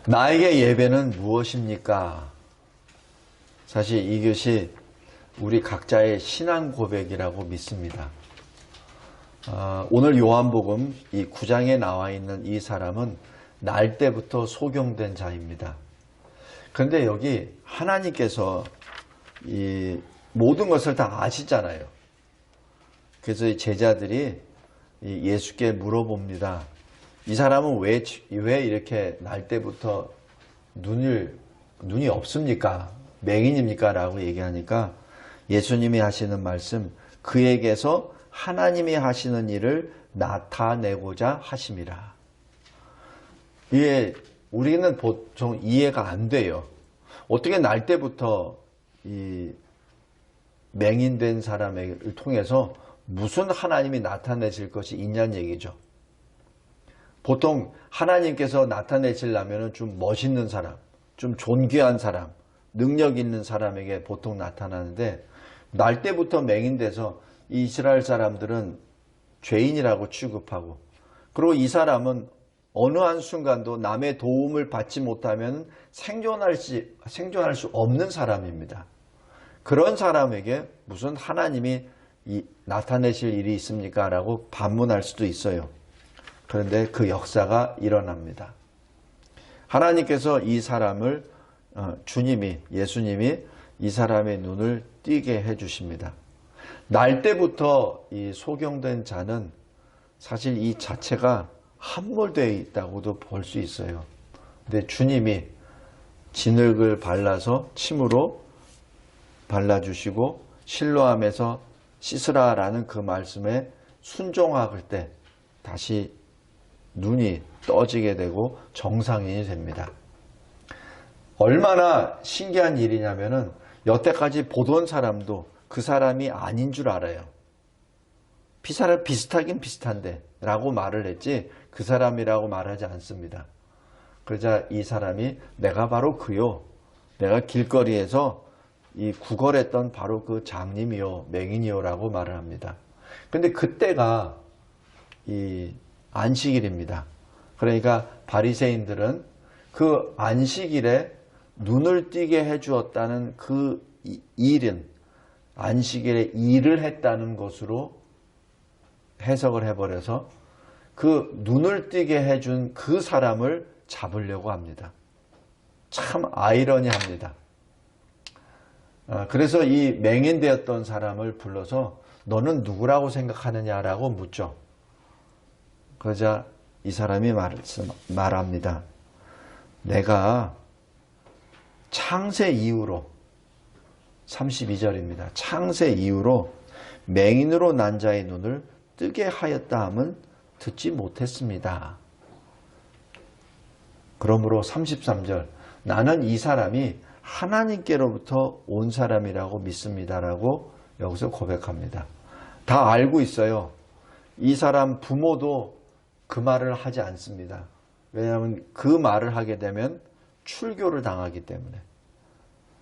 나에게 예배는 무엇입니까? 사실 이것이 우리 각자의 신앙 고백이라고 믿습니다. 오늘 요한복음 이 9장에 나와 있는 이 사람은 날 때부터 소경된 자입니다. 그런데 여기 하나님께서 이 모든 것을 다 아시잖아요. 그래서 이 제자들이 예수께 물어봅니다. 이 사람은 왜 이렇게 날 때부터 눈이 없습니까? 맹인입니까? 라고 얘기하니까 예수님이 하시는 말씀, 그에게서 하나님이 하시는 일을 나타내고자 하심이라. 이게 우리는 보통 이해가 안 돼요. 어떻게 날 때부터 이 맹인된 사람을 통해서 무슨 하나님이 나타내실 것이 있냐는 얘기죠. 보통 하나님께서 나타내시려면 좀 멋있는 사람, 좀 존귀한 사람, 능력 있는 사람에게 보통 나타나는데 날 때부터 맹인돼서 이스라엘 사람들은 죄인이라고 취급하고, 그리고 이 사람은 어느 한순간도 남의 도움을 받지 못하면 생존할 수 없는 사람입니다. 그런 사람에게 무슨 하나님이 나타내실 일이 있습니까? 라고 반문할 수도 있어요. 그런데 그 역사가 일어납니다. 하나님께서 이 사람을 예수님이 이 사람의 눈을 띄게 해주십니다. 날 때부터 이 소경된 자는 사실 이 자체가 함몰되어 있다고도 볼 수 있어요. 근데 주님이 진흙을 발라서 침으로 발라주시고 실로암에서 씻으라라는 그 말씀에 순종할 때 다시 눈이 떠지게 되고 정상인이 됩니다. 얼마나 신기한 일이냐면은 여태까지 보던 사람도 그 사람이 아닌 줄 알아요. 비슷하긴 비슷한데 라고 말을 했지 그 사람이라고 말하지 않습니다. 그러자 이 사람이 내가 바로 그요. 내가 길거리에서 이 구걸했던 바로 그 장님이요, 맹인이요 라고 말을 합니다. 근데 그때가 이 안식일입니다. 그러니까 바리새인들은 그 안식일에 눈을 띄게 해주었다는 그 일은 안식일에 일을 했다는 것으로 해석을 해버려서 그 눈을 띄게 해준 그 사람을 잡으려고 합니다. 참 아이러니합니다. 그래서 이 맹인되었던 사람을 불러서 너는 누구라고 생각하느냐라고 묻죠. 그러자 이 사람이 말합니다. 내가 창세 이후로 32절입니다. 창세 이후로 맹인으로 난 자의 눈을 뜨게 하였다 함은 듣지 못했습니다. 그러므로 33절 나는 이 사람이 하나님께로부터 온 사람이라고 믿습니다라고 여기서 고백합니다. 다 알고 있어요. 이 사람 부모도 그 말을 하지 않습니다. 왜냐하면 그 말을 하게 되면 출교를 당하기 때문에.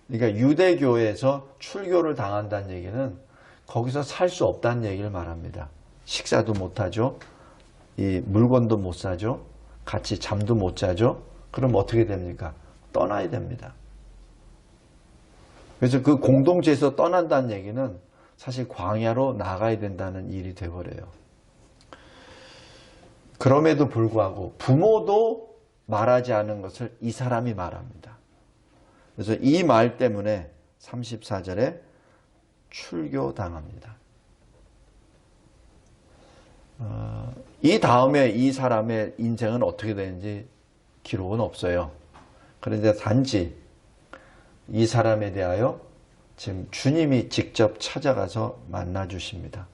그러니까 유대교에서 출교를 당한다는 얘기는 거기서 살 수 없다는 얘기를 말합니다. 식사도 못하죠. 이 물건도 못 사죠. 같이 잠도 못 자죠. 그럼 어떻게 됩니까? 떠나야 됩니다. 그래서 그 공동체에서 떠난다는 얘기는 사실 광야로 나가야 된다는 일이 되어버려요. 그럼에도 불구하고 부모도 말하지 않은 것을 이 사람이 말합니다. 그래서 이 말 때문에 34절에 출교당합니다. 이 다음에 이 사람의 인생은 어떻게 되는지 기록은 없어요. 그런데 단지 이 사람에 대하여 지금 주님이 직접 찾아가서 만나 주십니다.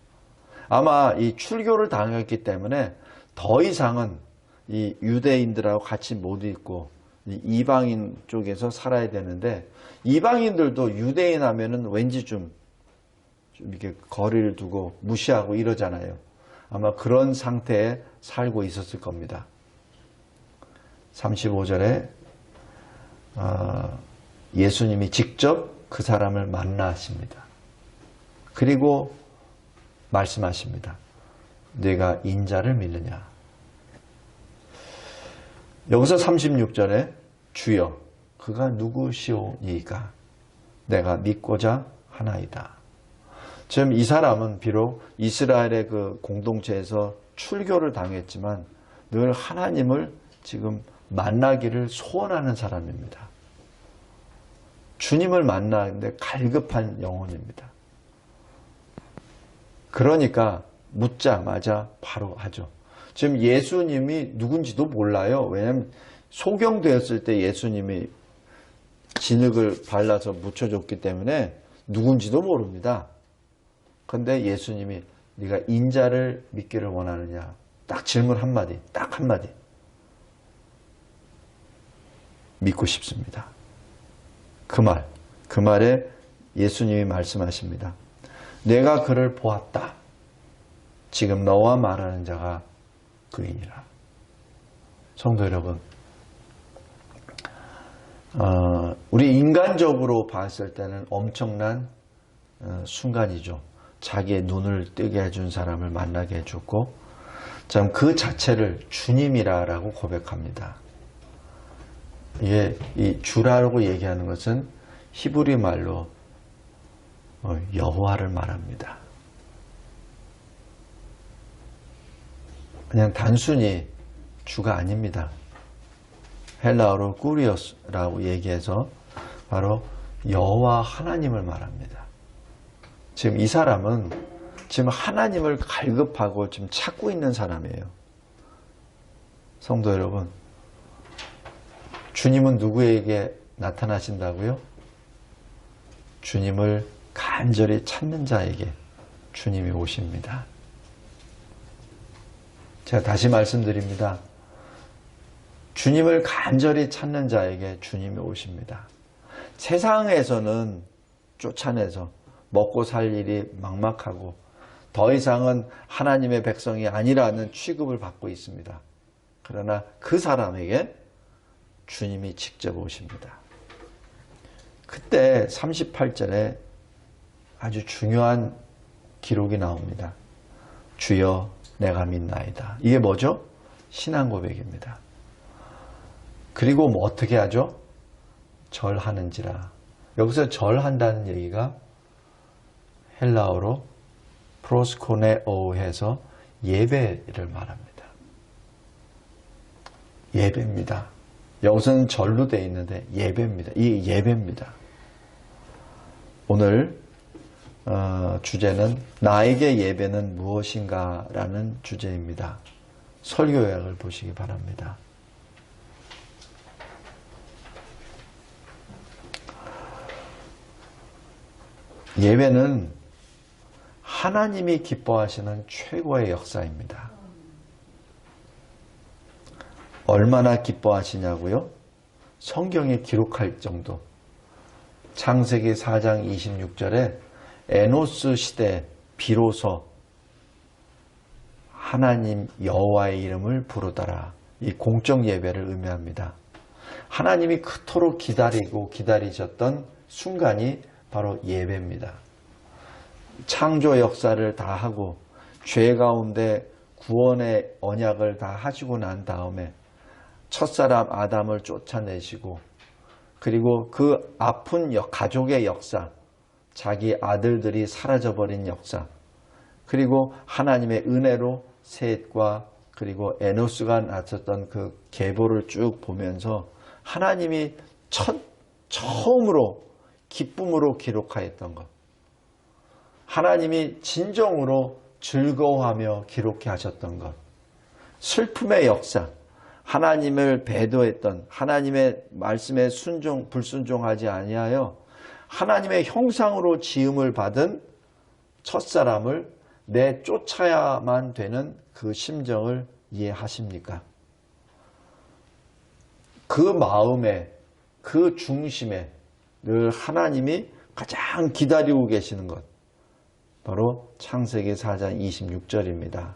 아마 이 출교를 당했기 때문에 더 이상은 이 유대인들하고 같이 못 있고 이방인 쪽에서 살아야 되는데 이방인들도 유대인 하면은 왠지 좀 이렇게 거리를 두고 무시하고 이러잖아요. 아마 그런 상태에 살고 있었을 겁니다. 35절에 예수님이 직접 그 사람을 만나십니다. 그리고 말씀하십니다. 네가 인자를 믿느냐. 여기서 36절에 주여 그가 누구시오니까 내가 믿고자 하나이다. 지금 이 사람은 비록 이스라엘의 그 공동체에서 출교를 당했지만 늘 하나님을 지금 만나기를 소원하는 사람입니다. 주님을 만나는데 갈급한 영혼입니다. 그러니까 묻자마자 바로 하죠. 지금 예수님이 누군지도 몰라요. 왜냐하면 소경되었을 때 예수님이 진흙을 발라서 묻혀줬기 때문에 누군지도 모릅니다. 그런데 예수님이 네가 인자를 믿기를 원하느냐? 딱 질문 한마디, 딱 한마디. 믿고 싶습니다. 그 말에 예수님이 말씀하십니다. 내가 그를 보았다. 지금 너와 말하는 자가 그이니라. 성도 여러분, 우리 인간적으로 봤을 때는 엄청난 순간이죠. 자기의 눈을 뜨게 해준 사람을 만나게 해줬고, 참 그 자체를 주님이라고 고백합니다. 이게 이 주라고 얘기하는 것은 히브리 말로 여호와를 말합니다. 그냥 단순히 주가 아닙니다. 헬라어로 꾸리오스라고 얘기해서 바로 여호와 하나님을 말합니다. 지금 이 사람은 지금 하나님을 갈급하고 지금 찾고 있는 사람이에요. 성도 여러분, 주님은 누구에게 나타나신다고요? 주님을 간절히 찾는 자에게 주님이 오십니다. 제가 다시 말씀드립니다. 주님을 간절히 찾는 자에게 주님이 오십니다. 세상에서는 쫓아내서 먹고 살 일이 막막하고 더 이상은 하나님의 백성이 아니라는 취급을 받고 있습니다. 그러나 그 사람에게 주님이 직접 오십니다. 그때 38절에 아주 중요한 기록이 나옵니다. 주여 내가 믿나이다. 이게 뭐죠? 신앙 고백입니다. 그리고 뭐 어떻게 하죠? 절하는지라. 여기서 절한다는 얘기가 헬라어로 프로스코네오 해서 예배를 말합니다. 예배입니다. 여기서는 절로 되어 있는데 예배입니다. 이게 예배입니다. 오늘 주제는 나에게 예배는 무엇인가 라는 주제입니다. 설교 요약을 보시기 바랍니다. 예배는 하나님이 기뻐하시는 최고의 역사입니다. 얼마나 기뻐하시냐고요? 성경에 기록할 정도. 창세기 4장 26절에 에노스 시대 비로소 하나님 여호와의 이름을 부르더라. 이 공적 예배를 의미합니다. 하나님이 그토록 기다리고 기다리셨던 순간이 바로 예배입니다. 창조 역사를 다 하고 죄 가운데 구원의 언약을 다 하시고 난 다음에 첫사람 아담을 쫓아내시고 그리고 그 아픈 가족의 역사, 자기 아들들이 사라져버린 역사, 그리고 하나님의 은혜로 셋과 그리고 에노스가 낳았던 그 계보를 쭉 보면서 하나님이 처음으로 기쁨으로 기록하였던 것, 하나님이 진정으로 즐거워하며 기록해 하셨던 것, 슬픔의 역사, 하나님을 배도했던 하나님의 말씀에 불순종하지 아니하여 하나님의 형상으로 지음을 받은 첫사람을 내쫓아야만 되는 그 심정을 이해하십니까? 그 마음에, 그 중심에 늘 하나님이 가장 기다리고 계시는 것, 바로 창세기 4장 26절입니다.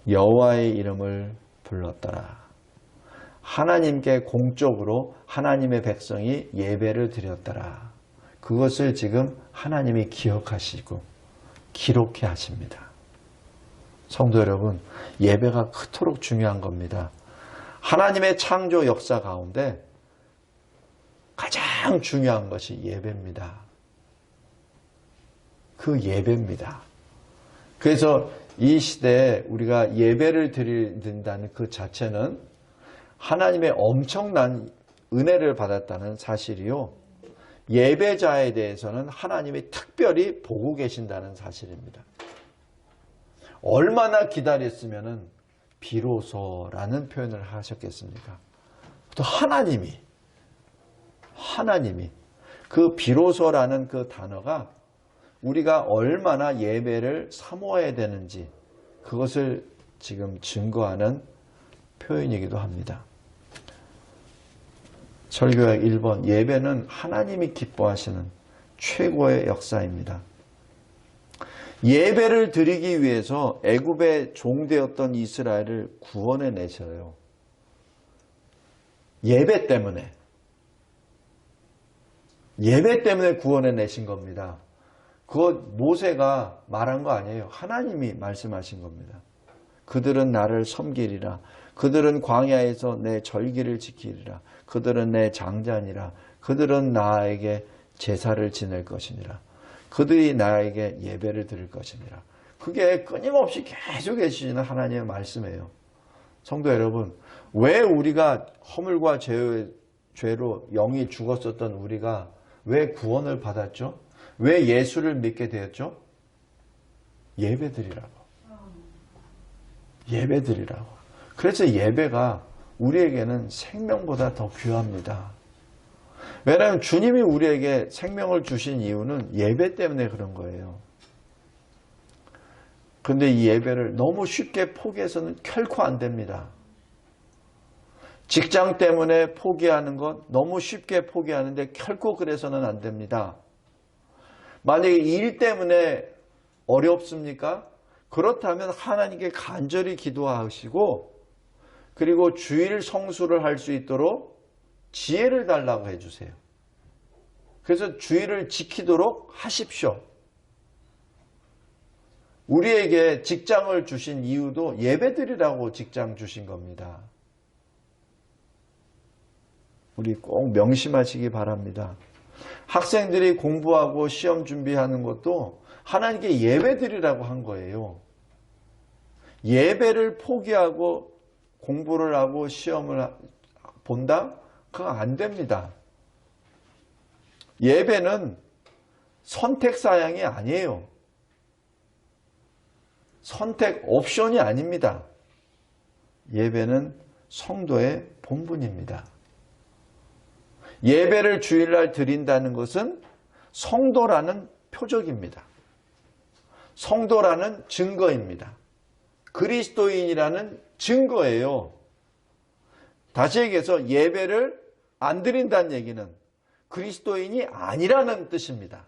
여호와의 이름을 불렀더라. 하나님께 공적으로 하나님의 백성이 예배를 드렸더라. 그것을 지금 하나님이 기억하시고 기록해 하십니다. 성도 여러분, 예배가 그토록 중요한 겁니다. 하나님의 창조 역사 가운데 가장 중요한 것이 예배입니다. 그 예배입니다. 그래서 이 시대에 우리가 예배를 드린다는 그 자체는 하나님의 엄청난 은혜를 받았다는 사실이요. 예배자에 대해서는 하나님이 특별히 보고 계신다는 사실입니다. 얼마나 기다렸으면 비로소라는 표현을 하셨겠습니까? 또 하나님이 그 비로소라는 그 단어가 우리가 얼마나 예배를 사모해야 되는지 그것을 지금 증거하는 표현이기도 합니다. 설교약 1번, 예배는 하나님이 기뻐하시는 최고의 역사입니다. 예배를 드리기 위해서 애굽의 종되었던 이스라엘을 구원해 내셔요. 예배 때문에 구원해 내신 겁니다. 그것 모세가 말한 거 아니에요. 하나님이 말씀하신 겁니다. 그들은 나를 섬기리라. 그들은 광야에서 내 절기를 지키리라. 그들은 내 장자니라. 그들은 나에게 제사를 지낼 것이니라. 그들이 나에게 예배를 드릴 것이니라. 그게 끊임없이 계속 해주시는 하나님의 말씀이에요. 성도 여러분, 왜 우리가 허물과 죄로 영이 죽었었던 우리가 왜 구원을 받았죠? 왜 예수를 믿게 되었죠? 예배드리라고. 그래서 예배가 우리에게는 생명보다 더 귀합니다. 왜냐하면 주님이 우리에게 생명을 주신 이유는 예배 때문에 그런 거예요. 그런데 이 예배를 너무 쉽게 포기해서는 결코 안 됩니다. 직장 때문에 포기하는 것 너무 쉽게 포기하는데 결코 그래서는 안 됩니다. 만약에 일 때문에 어렵습니까? 그렇다면 하나님께 간절히 기도하시고 그리고 주일 성수를 할 수 있도록 지혜를 달라고 해주세요. 그래서 주일을 지키도록 하십시오. 우리에게 직장을 주신 이유도 예배드리라고 직장 주신 겁니다. 우리 꼭 명심하시기 바랍니다. 학생들이 공부하고 시험 준비하는 것도 하나님께 예배드리라고 한 거예요. 예배를 포기하고 공부를 하고 시험을 본다? 그거 안 됩니다. 예배는 선택사항이 아니에요. 선택 옵션이 아닙니다. 예배는 성도의 본분입니다. 예배를 주일날 드린다는 것은 성도라는 표적입니다. 성도라는 증거입니다. 그리스도인이라는 증거예요. 다시 얘기해서 예배를 안 드린다는 얘기는 그리스도인이 아니라는 뜻입니다.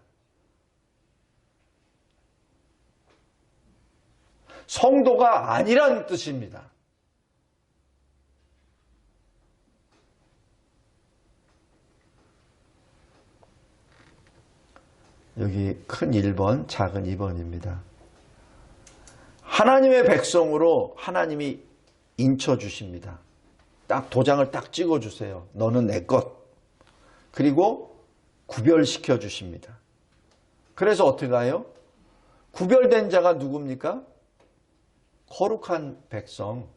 성도가 아니라는 뜻입니다. 여기 큰 1번, 작은 2번입니다. 하나님의 백성으로 하나님이 인쳐주십니다. 딱 도장을 딱 찍어주세요. 너는 내 것. 그리고 구별시켜 주십니다. 그래서 어떻게 가요? 구별된 자가 누굽니까? 거룩한 백성.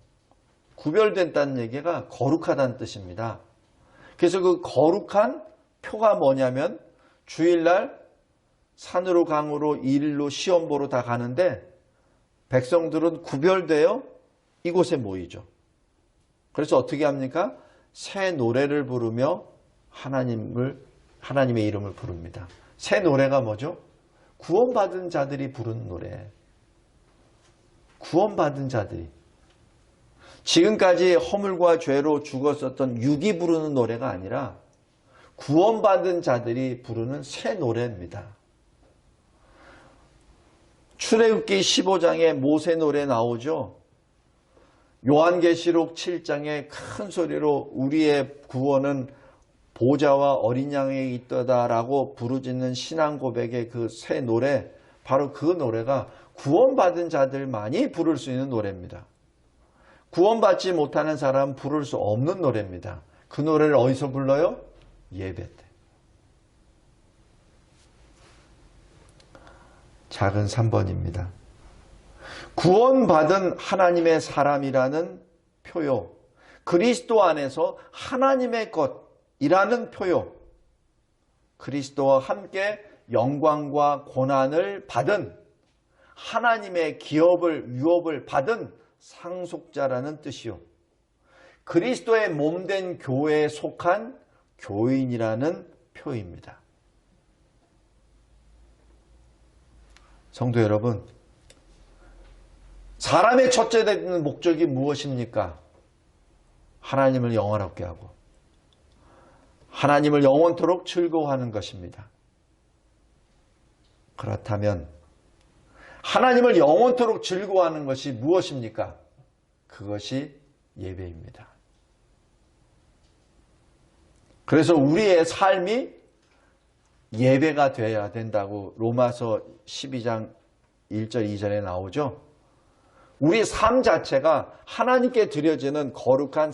구별된다는 얘기가 거룩하다는 뜻입니다. 그래서 그 거룩한 표가 뭐냐면 주일날 산으로 강으로 일로 시험 보러 다 가는데 백성들은 구별되어 이곳에 모이죠. 그래서 어떻게 합니까? 새 노래를 부르며 하나님의 이름을 부릅니다. 새 노래가 뭐죠? 구원받은 자들이 부르는 노래. 구원받은 자들이. 지금까지 허물과 죄로 죽었었던 육이 부르는 노래가 아니라 구원받은 자들이 부르는 새 노래입니다. 출애굽기 15장에 모세 노래 나오죠. 요한계시록 7장에 큰 소리로 우리의 구원은 보좌와 어린 양에 있다라고 부르짖는 신앙 고백의 그 새 노래, 바로 그 노래가 구원받은 자들만이 부를 수 있는 노래입니다. 구원받지 못하는 사람은 부를 수 없는 노래입니다. 그 노래를 어디서 불러요? 예배 때. 작은 3번입니다. 구원받은 하나님의 사람이라는 표요, 그리스도 안에서 하나님의 것이라는 표요, 그리스도와 함께 영광과 고난을 받은 하나님의 유업을 받은 상속자라는 뜻이요, 그리스도의 몸된 교회에 속한 교인이라는 표입니다. 성도 여러분, 사람의 첫째 되는 목적이 무엇입니까? 하나님을 영원하게 하고 하나님을 영원토록 즐거워하는 것입니다. 그렇다면 하나님을 영원토록 즐거워하는 것이 무엇입니까? 그것이 예배입니다. 그래서 우리의 삶이 예배가 되어야 된다고 로마서 12장 1절 2절에 나오죠. 우리 삶 자체가 하나님께 드려지는 거룩한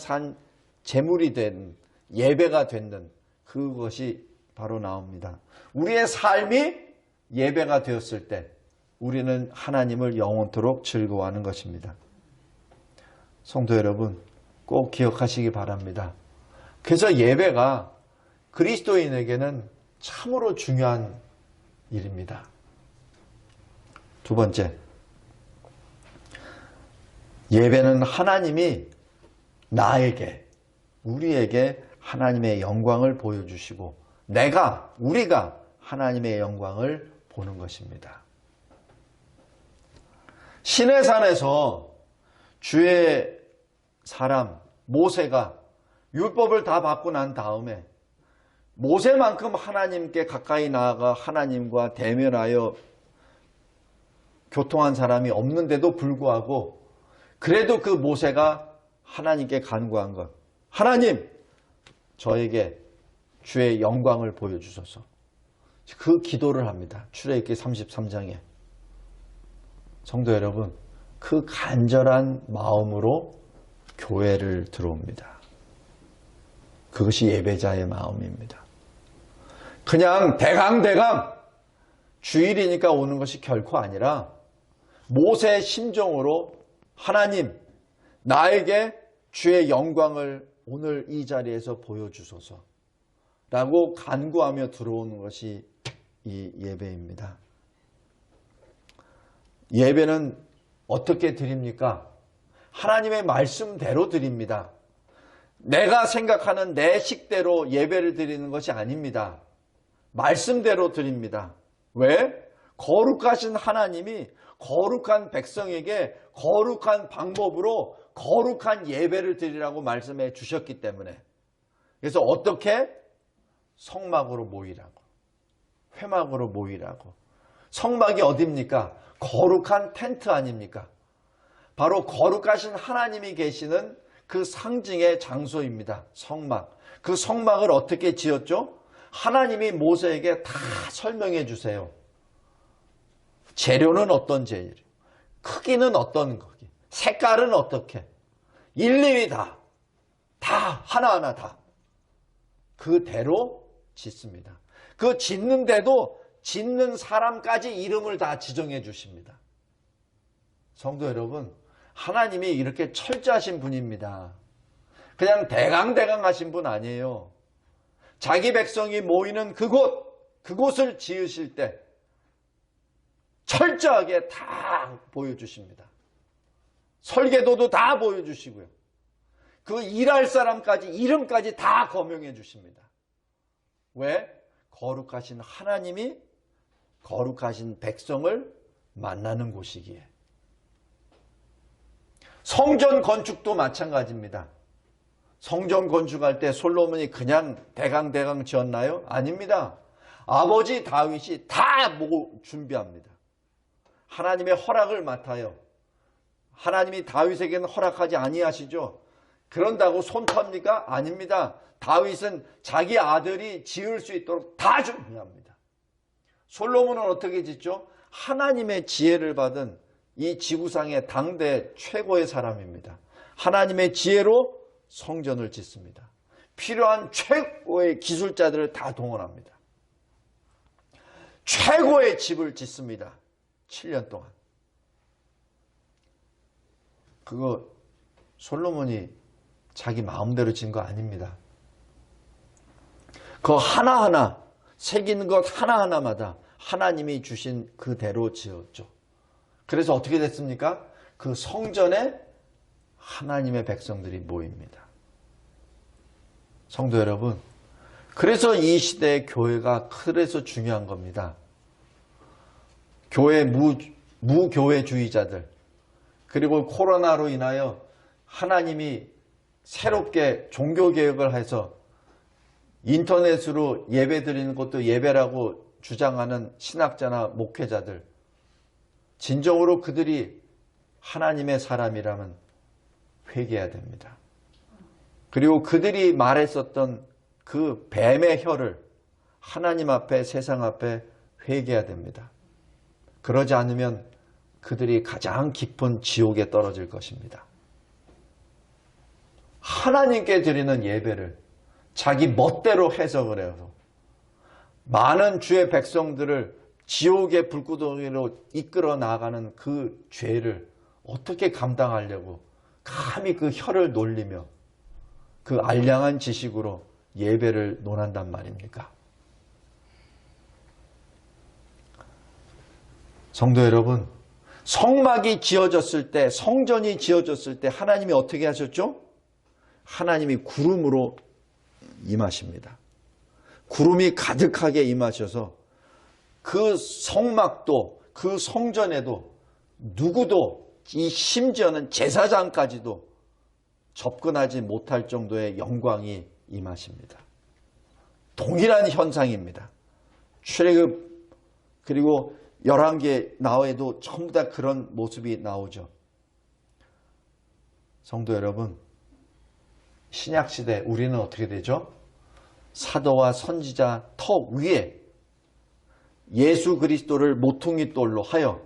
제물이 된 예배가 되는 그것이 바로 나옵니다. 우리의 삶이 예배가 되었을 때 우리는 하나님을 영원토록 즐거워하는 것입니다. 성도 여러분, 꼭 기억하시기 바랍니다. 그래서 예배가 그리스도인에게는 참으로 중요한 일입니다. 두 번째, 예배는 하나님이 우리에게 하나님의 영광을 보여주시고 우리가 하나님의 영광을 보는 것입니다. 시내산에서 주의 사람 모세가 율법을 다 받고 난 다음에 모세만큼 하나님께 가까이 나아가 하나님과 대면하여 교통한 사람이 없는데도 불구하고 그래도 그 모세가 하나님께 간구한 것, 하나님, 저에게 주의 영광을 보여주소서. 그 기도를 합니다. 출애굽기 33장에. 성도 여러분, 그 간절한 마음으로 교회를 들어옵니다. 그것이 예배자의 마음입니다. 그냥 대강 주일이니까 오는 것이 결코 아니라 모세의 심정으로 하나님, 나에게 주의 영광을 오늘 이 자리에서 보여주소서 라고 간구하며 들어오는 것이 이 예배입니다. 예배는 어떻게 드립니까? 하나님의 말씀대로 드립니다. 내가 생각하는 내 식대로 예배를 드리는 것이 아닙니다. 말씀대로 드립니다. 왜? 거룩하신 하나님이 거룩한 백성에게 거룩한 방법으로 거룩한 예배를 드리라고 말씀해 주셨기 때문에. 그래서 어떻게? 성막으로 모이라고, 회막으로 모이라고. 성막이 어디입니까? 거룩한 텐트 아닙니까? 바로 거룩하신 하나님이 계시는 그 상징의 장소입니다. 성막. 그 성막을 어떻게 지었죠? 하나님이 모세에게 다 설명해 주세요. 재료는 어떤 재료, 크기는 어떤 크기, 색깔은 어떻게, 일일이 다 하나하나 다 그대로 짓습니다. 그 짓는데도 짓는 사람까지 이름을 다 지정해 주십니다. 성도 여러분, 하나님이 이렇게 철저하신 분입니다. 그냥 대강 하신 분 아니에요. 자기 백성이 모이는 그곳을 지으실 때 철저하게 다 보여주십니다. 설계도도 다 보여주시고요. 그 일할 사람까지 이름까지 다 거명해 주십니다. 왜? 거룩하신 하나님이 거룩하신 백성을 만나는 곳이기에. 성전 건축도 마찬가지입니다. 성전 건축할 때 솔로몬이 그냥 대강 지었나요? 아닙니다. 아버지 다윗이 다 준비합니다. 하나님의 허락을 맡아요. 하나님이 다윗에게는 허락하지 아니하시죠. 그런다고 손 텁니까? 아닙니다. 다윗은 자기 아들이 지을 수 있도록 다 준비합니다. 솔로몬은 어떻게 짓죠? 하나님의 지혜를 받은 이 지구상의 당대 최고의 사람입니다. 하나님의 지혜로 성전을 짓습니다. 필요한 최고의 기술자들을 다 동원합니다. 최고의 집을 짓습니다. 7년 동안. 그거 솔로몬이 자기 마음대로 진 거 아닙니다. 그 하나하나 새긴 것 하나하나마다 하나님이 주신 그대로 지었죠. 그래서 어떻게 됐습니까? 그 성전에 하나님의 백성들이 모입니다. 성도 여러분, 그래서 이 시대의 교회가 그래서 중요한 겁니다. 교회 무교회주의자들, 그리고 코로나로 인하여 하나님이 새롭게 종교개혁을 해서 인터넷으로 예배 드리는 것도 예배라고 주장하는 신학자나 목회자들, 진정으로 그들이 하나님의 사람이라면 회개해야 됩니다. 그리고 그들이 말했었던 그 뱀의 혀를 하나님 앞에, 세상 앞에 회개해야 됩니다. 그러지 않으면 그들이 가장 깊은 지옥에 떨어질 것입니다. 하나님께 드리는 예배를 자기 멋대로 해석을 해서 많은 주의 백성들을 지옥의 불구덩이로 이끌어 나가는 그 죄를 어떻게 감당하려고 감히 그 혀를 놀리며 그 알량한 지식으로 예배를 논한단 말입니까? 성도 여러분, 성막이 지어졌을 때, 성전이 지어졌을 때 하나님이 어떻게 하셨죠? 하나님이 구름으로 임하십니다. 구름이 가득하게 임하셔서 그 성막도, 그 성전에도 누구도, 이 심지어는 제사장까지도 접근하지 못할 정도의 영광이 임하십니다. 동일한 현상입니다. 출애굽 그리고 11개 나와도 전부 다 그런 모습이 나오죠. 성도 여러분, 신약시대 우리는 어떻게 되죠? 사도와 선지자 턱 위에 예수 그리스도를 모퉁이 돌로 하여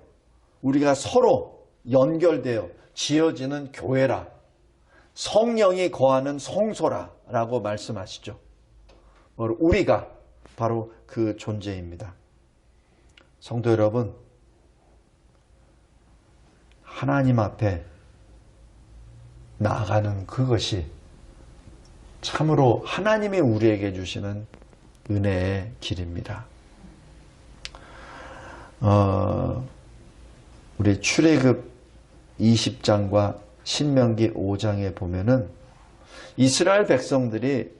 우리가 서로 연결되어 지어지는 교회라, 성령이 거하는 성소라 라고 말씀하시죠. 우리가 바로 그 존재입니다. 성도 여러분, 하나님 앞에 나아가는 그것이 참으로 하나님이 우리에게 주시는 은혜의 길입니다. 우리 출애굽 20장과 신명기 5장에 보면은 이스라엘 백성들이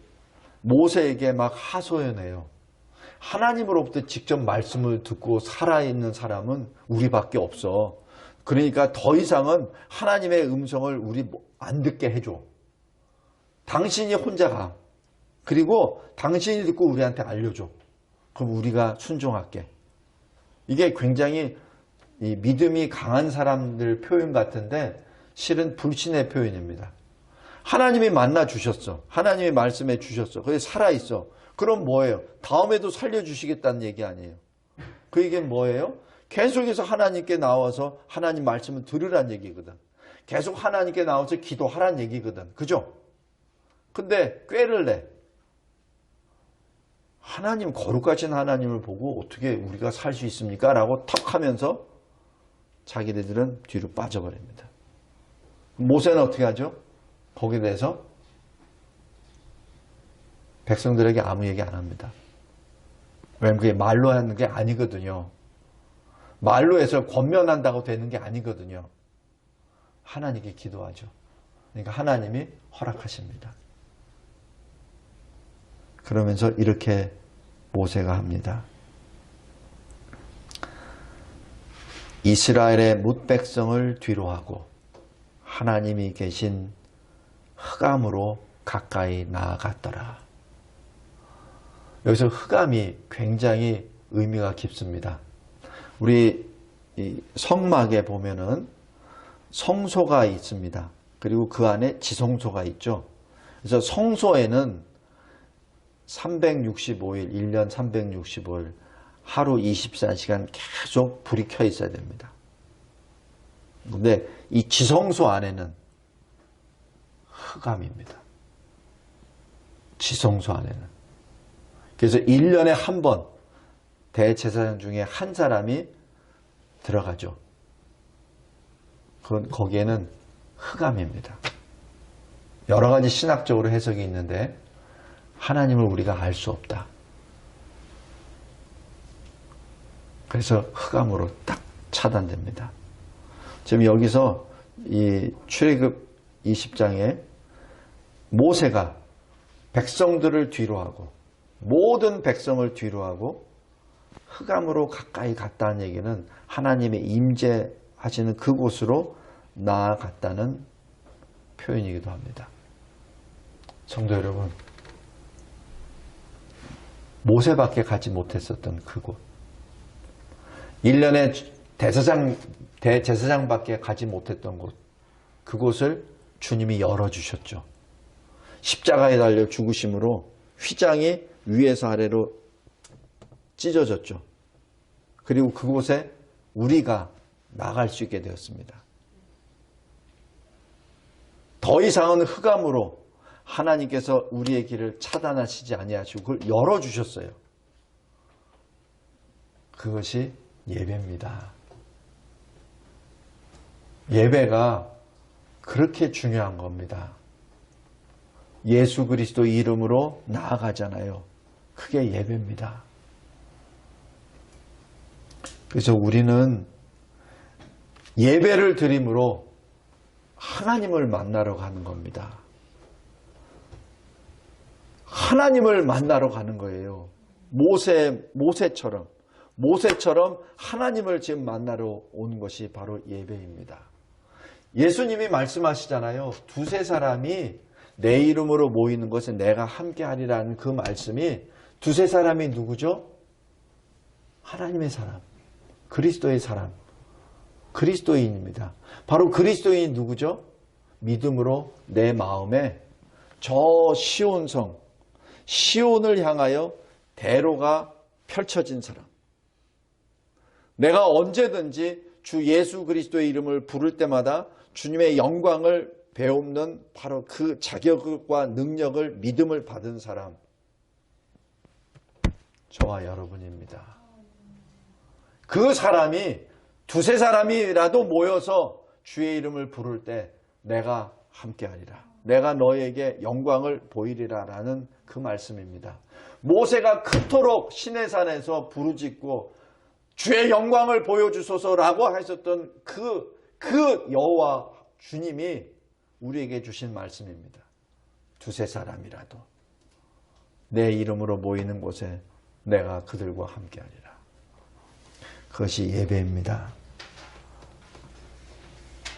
모세에게 막 하소연해요. 하나님으로부터 직접 말씀을 듣고 살아있는 사람은 우리밖에 없어. 그러니까 더 이상은 하나님의 음성을 우리 안 듣게 해줘. 당신이 혼자 가. 그리고 당신이 듣고 우리한테 알려줘. 그럼 우리가 순종할게. 이게 굉장히 이 믿음이 강한 사람들 표현 같은데 실은 불신의 표현입니다. 하나님이 만나 주셨어. 하나님이 말씀해 주셨어. 그게 살아있어. 그럼 뭐예요? 다음에도 살려주시겠다는 얘기 아니에요. 그 얘기는 뭐예요? 계속해서 하나님께 나와서 하나님 말씀을 들으란 얘기거든. 계속 하나님께 나와서 기도하란 얘기거든. 그죠? 근데 꾀를 내. 하나님, 거룩하신 하나님을 보고 어떻게 우리가 살 수 있습니까? 라고 턱 하면서 자기네들은 뒤로 빠져버립니다. 모세는 어떻게 하죠? 거기에 대해서 백성들에게 아무 얘기 안 합니다. 왜냐면 그게 말로 하는 게 아니거든요. 말로 해서 권면한다고 되는 게 아니거든요. 하나님께 기도하죠. 그러니까 하나님이 허락하십니다. 그러면서 이렇게 모세가 합니다. 이스라엘의 뭇백성을 뒤로하고 하나님이 계신 흑암으로 가까이 나아갔더라. 여기서 흑암이 굉장히 의미가 깊습니다. 우리 성막에 보면은 성소가 있습니다. 그리고 그 안에 지성소가 있죠. 그래서 성소에는 365일, 1년 365일, 하루 24시간 계속 불이 켜 있어야 됩니다. 근데 이 지성소 안에는 흑암입니다. 지성소 안에는. 그래서 1년에 한 번 대제사장 중에 한 사람이 들어가죠. 거기에는 흑암입니다. 여러 가지 신학적으로 해석이 있는데 하나님을 우리가 알 수 없다. 그래서 흑암으로 딱 차단됩니다. 지금 여기서 이 출애굽 20장에 모세가 백성들을 뒤로하고 모든 백성을 뒤로하고 흑암으로 가까이 갔다는 얘기는 하나님의 임재하시는 그곳으로 나아갔다는 표현이기도 합니다. 성도 여러분, 모세밖에 가지 못했었던 그곳, 1년에 대제사장밖에 가지 못했던 곳, 그곳을 주님이 열어주셨죠. 십자가에 달려 죽으심으로 휘장이 위에서 아래로 찢어졌죠. 그리고 그곳에 우리가 나갈 수 있게 되었습니다. 더 이상은 흑암으로 하나님께서 우리의 길을 차단하시지 아니하시고 그걸 열어주셨어요. 그것이 예배입니다. 예배가 그렇게 중요한 겁니다. 예수 그리스도 이름으로 나아가잖아요. 그게 예배입니다. 그래서 우리는 예배를 드림으로 하나님을 만나러 가는 겁니다. 하나님을 만나러 가는 거예요. 모세처럼 하나님을 지금 만나러 온 것이 바로 예배입니다. 예수님이 말씀하시잖아요. 두세 사람이 내 이름으로 모이는 것은 내가 함께하리라는 그 말씀이 두세 사람이 누구죠? 하나님의 사람, 그리스도의 사람, 그리스도인입니다. 바로 그리스도인이 누구죠? 믿음으로 내 마음에 저 시온성, 시온을 향하여 대로가 펼쳐진 사람. 내가 언제든지 주 예수 그리스도의 이름을 부를 때마다 주님의 영광을 배우는 바로 그 자격과 능력을, 믿음을 받은 사람, 저와 여러분입니다. 그 사람이 두세 사람이라도 모여서 주의 이름을 부를 때 내가 함께하리라, 내가 너에게 영광을 보이리라 라는 그 말씀입니다. 모세가 그토록 시내산에서 부르짖고 주의 영광을 보여주소서라고 하셨던 그 여호와 주님이 우리에게 주신 말씀입니다. 두세 사람이라도 내 이름으로 모이는 곳에 내가 그들과 함께하리라. 그것이 예배입니다.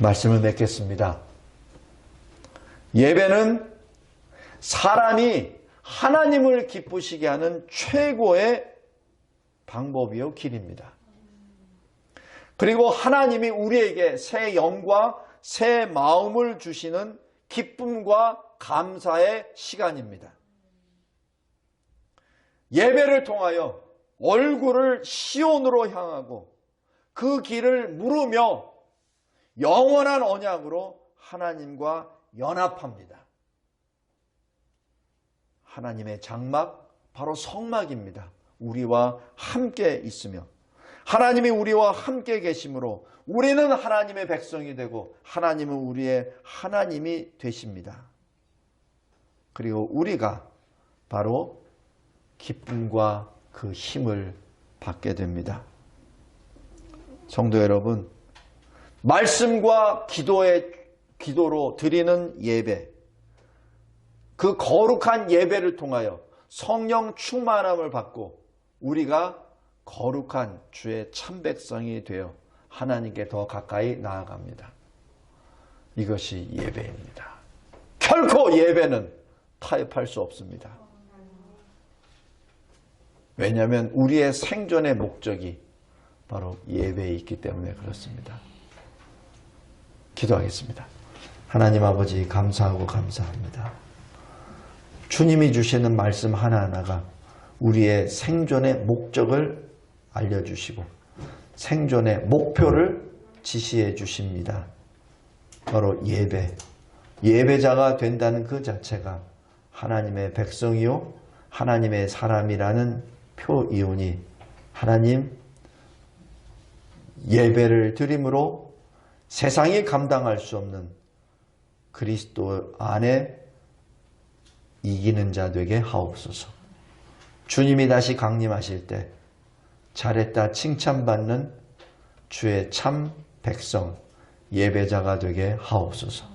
말씀을 맺겠습니다. 예배는 사람이 하나님을 기쁘시게 하는 최고의 방법이요 길입니다. 그리고 하나님이 우리에게 새 영과 새 마음을 주시는 기쁨과 감사의 시간입니다. 예배를 통하여 얼굴을 시온으로 향하고 그 길을 물으며 영원한 언약으로 하나님과 연합합니다. 하나님의 장막, 바로 성막입니다. 우리와 함께 있으며 하나님이 우리와 함께 계심으로 우리는 하나님의 백성이 되고 하나님은 우리의 하나님이 되십니다. 그리고 우리가 바로 기쁨과 그 힘을 받게 됩니다. 성도 여러분, 말씀과 기도로 드리는 예배, 그 거룩한 예배를 통하여 성령 충만함을 받고 우리가 거룩한 주의 참백성이 되어 하나님께 더 가까이 나아갑니다. 이것이 예배입니다. 결코 예배는 타협할 수 없습니다. 왜냐하면 우리의 생존의 목적이 바로 예배에 있기 때문에 그렇습니다. 기도하겠습니다. 하나님 아버지, 감사하고 감사합니다. 주님이 주시는 말씀 하나하나가 우리의 생존의 목적을 알려주시고 생존의 목표를 지시해 주십니다. 바로 예배자가 된다는 그 자체가 하나님의 백성이요 하나님의 사람이라는 표이오니 하나님 예배를 드림으로 세상이 감당할 수 없는 그리스도 안에 이기는 자 되게 하옵소서. 주님이 다시 강림하실 때 잘했다 칭찬받는 주의 참 백성 예배자가 되게 하옵소서.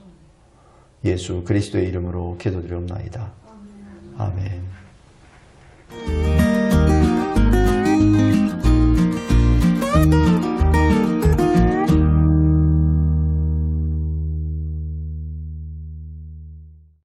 예수 그리스도의 이름으로 기도드리옵나이다. 아멘.